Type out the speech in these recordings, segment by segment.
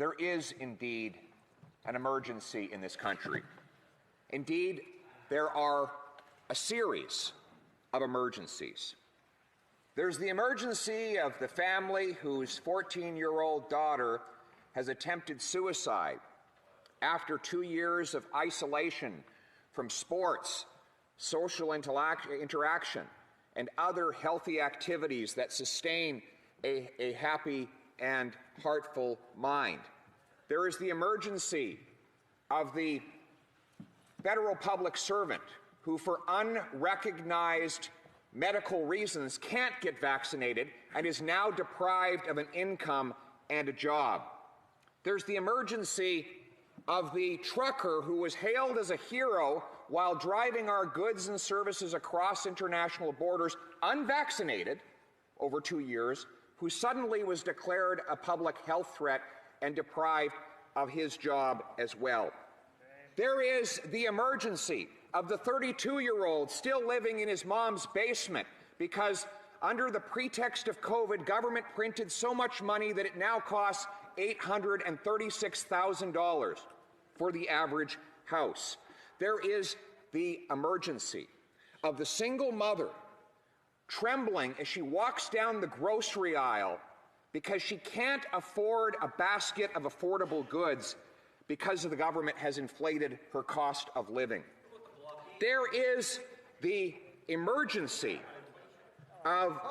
there is indeed an emergency in this country. Indeed, there are a series of emergencies. There's the emergency of the family whose 14-year-old daughter has attempted suicide after 2 years of isolation from sports, social interaction, and other healthy activities that sustain a happy and heartful mind. There is the emergency of the federal public servant who, for unrecognized medical reasons, can't get vaccinated and is now deprived of an income and a job. There's the emergency of the trucker who was hailed as a hero while driving our goods and services across international borders, unvaccinated, over 2 years, who suddenly was declared a public health threat and deprived of his job as well. There is the emergency of the 32-year-old still living in his mom's basement because, under the pretext of COVID, government printed so much money that it now costs $836,000 for the average house. There is the emergency of the single mother trembling as she walks down the grocery aisle because she can't afford a basket of affordable goods because the government has inflated her cost of living. There is the emergency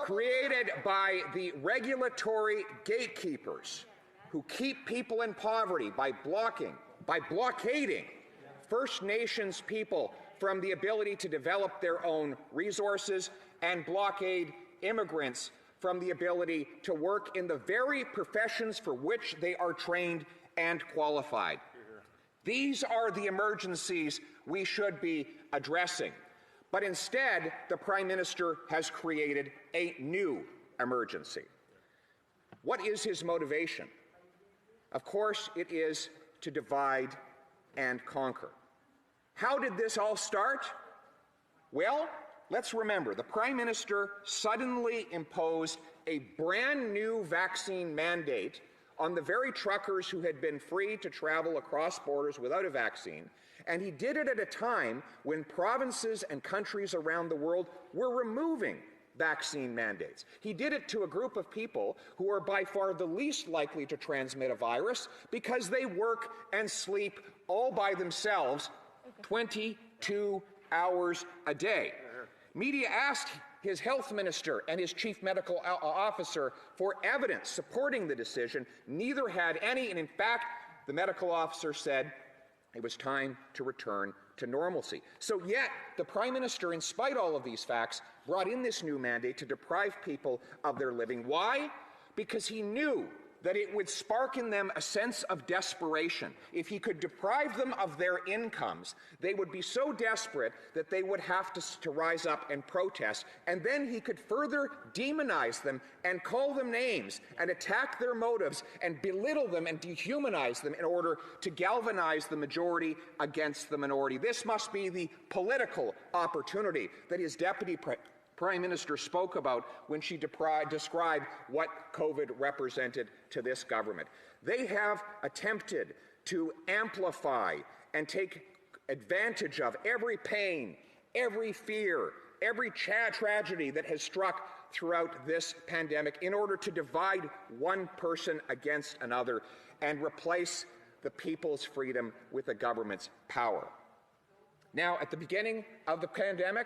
created by the regulatory gatekeepers who keep people in poverty by blockading First Nations people from the ability to develop their own resources and blockade immigrants from the ability to work in the very professions for which they are trained and qualified. These are the emergencies we should be addressing. But instead, the Prime Minister has created a new emergency. What is his motivation? Of course, it is to divide and conquer. How did this all start? Well, let's remember, the Prime Minister suddenly imposed a brand new vaccine mandate on the very truckers who had been free to travel across borders without a vaccine, and he did it at a time when provinces and countries around the world were removing vaccine mandates. He did it to a group of people who are by far the least likely to transmit a virus because they work and sleep all by themselves 22 hours a day. Media asked his health minister and his chief medical officer for evidence supporting the decision. Neither had any, and in fact, the medical officer said it was time to return to normalcy. So yet, the Prime Minister, in spite of all of these facts, brought in this new mandate to deprive people of their living. Why? Because he knew that it would spark in them a sense of desperation. If he could deprive them of their incomes, they would be so desperate that they would have to rise up and protest, and then he could further demonize them and call them names and attack their motives and belittle them and dehumanize them in order to galvanize the majority against the minority. This must be the political opportunity that his Deputy Prime Minister spoke about when she described what COVID represented to this government. They have attempted to amplify and take advantage of every pain, every fear, every tragedy that has struck throughout this pandemic in order to divide one person against another and replace the people's freedom with the government's power. Now, at the beginning of the pandemic,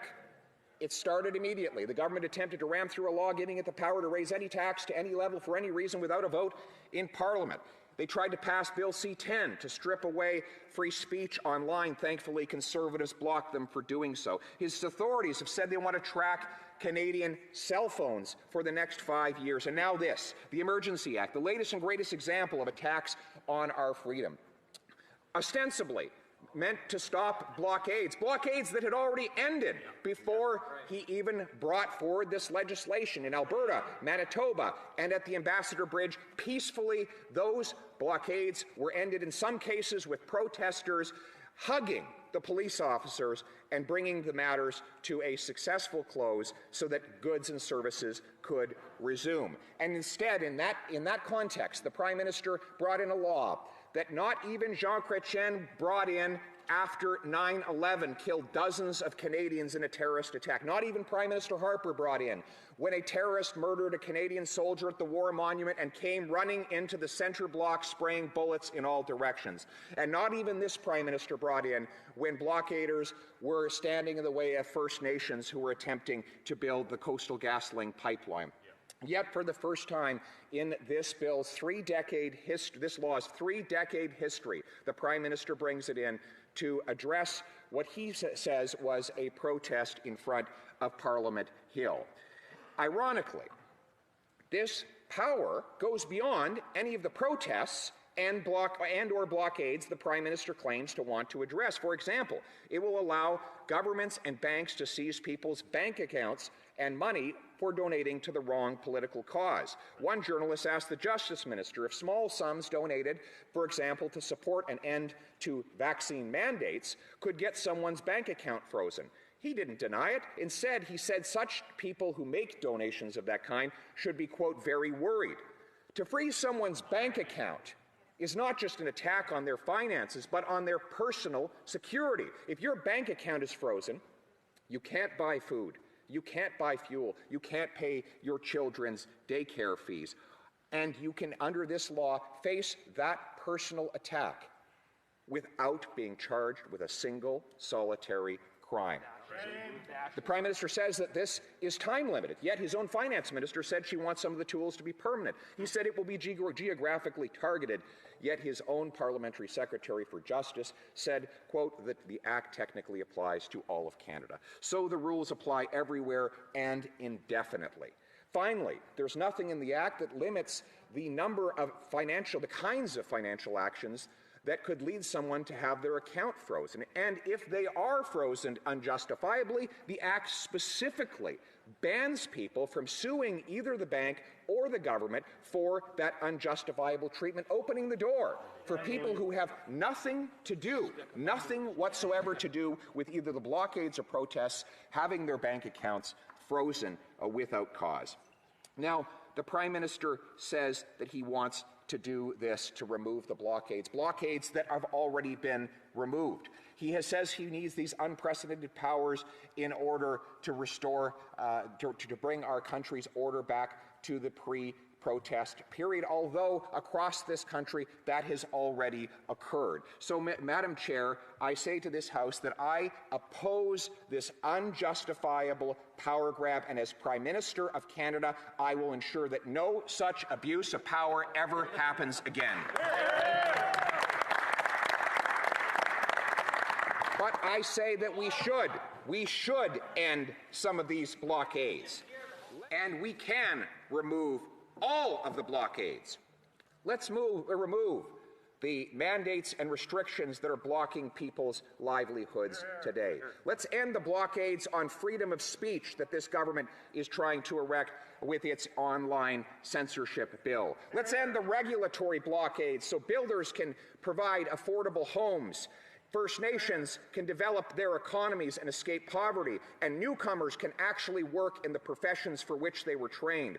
it started immediately. The government attempted to ram through a law giving it the power to raise any tax to any level for any reason without a vote in Parliament. They tried to pass Bill C-10 to strip away free speech online. Thankfully, Conservatives blocked them for doing so. His authorities have said they want to track Canadian cell phones for the next 5 years. And now this, the Emergency Act, the latest and greatest example of attacks on our freedom. Ostensibly meant to stop blockades that had already ended before he even brought forward this legislation in Alberta, Manitoba, and at the Ambassador Bridge. Peacefully, those blockades were ended in some cases with protesters hugging the police officers and bringing the matters to a successful close so that goods and services could resume. And instead, in that context, the Prime Minister brought in a law that not even Jean Chrétien brought in after 9/11 killed dozens of Canadians in a terrorist attack. Not even Prime Minister Harper brought in when a terrorist murdered a Canadian soldier at the War Monument and came running into the centre block spraying bullets in all directions. And not even this Prime Minister brought in when blockaders were standing in the way of First Nations who were attempting to build the Coastal GasLink pipeline. Yet, for the first time in this bill's this law's three-decade history, the Prime Minister brings it in to address what he says was a protest in front of Parliament Hill. Ironically, this power goes beyond any of the protests and/or blockades the Prime Minister claims to want to address. For example, it will allow governments and banks to seize people's bank accounts and money for donating to the wrong political cause. One journalist asked the Justice Minister if small sums donated, for example, to support an end to vaccine mandates, could get someone's bank account frozen. He didn't deny it. Instead, he said such people who make donations of that kind should be, quote, very worried. To freeze someone's bank account is not just an attack on their finances, but on their personal security. If your bank account is frozen, you can't buy food. You can't buy fuel. You can't pay your children's daycare fees. And you can, under this law, face that personal attack without being charged with a single solitary crime. The Prime Minister says that this is time-limited, yet his own Finance Minister said she wants some of the tools to be permanent. He said it will be geographically targeted, yet his own Parliamentary Secretary for Justice said, quote, that the Act technically applies to all of Canada. So the rules apply everywhere and indefinitely. Finally, there's nothing in the Act that limits the number of the kinds of financial actions that could lead someone to have their account frozen. And if they are frozen unjustifiably, the Act specifically bans people from suing either the bank or the government for that unjustifiable treatment, opening the door for people who have nothing whatsoever to do with either the blockades or protests, having their bank accounts frozen without cause. Now, the Prime Minister says that he wants to do this to remove the blockades that have already been removed. He says he needs these unprecedented powers in order to restore, to bring our country's order back to the pre-protest period, although across this country that has already occurred. So, Madam Chair, I say to this House that I oppose this unjustifiable power grab, and as Prime Minister of Canada, I will ensure that no such abuse of power ever happens again. But I say that we should end some of these blockades, and we can remove all of the blockades. Let's remove the mandates and restrictions that are blocking people's livelihoods today. Let's end the blockades on freedom of speech that this government is trying to erect with its online censorship bill. Let's end the regulatory blockades so builders can provide affordable homes, First Nations can develop their economies and escape poverty, and newcomers can actually work in the professions for which they were trained.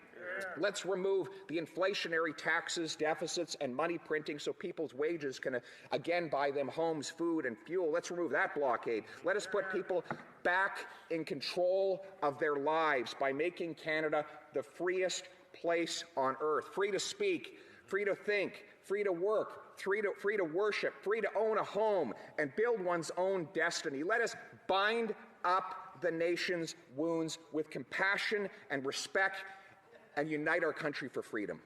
Let's remove the inflationary taxes, deficits, and money printing so people's wages can again buy them homes, food, and fuel. Let's remove that blockade. Let us put people back in control of their lives by making Canada the freest place on earth, free to speak, free to think, free to work, free to worship, free to own a home and build one's own destiny. Let us bind up the nation's wounds with compassion and respect and unite our country for freedom.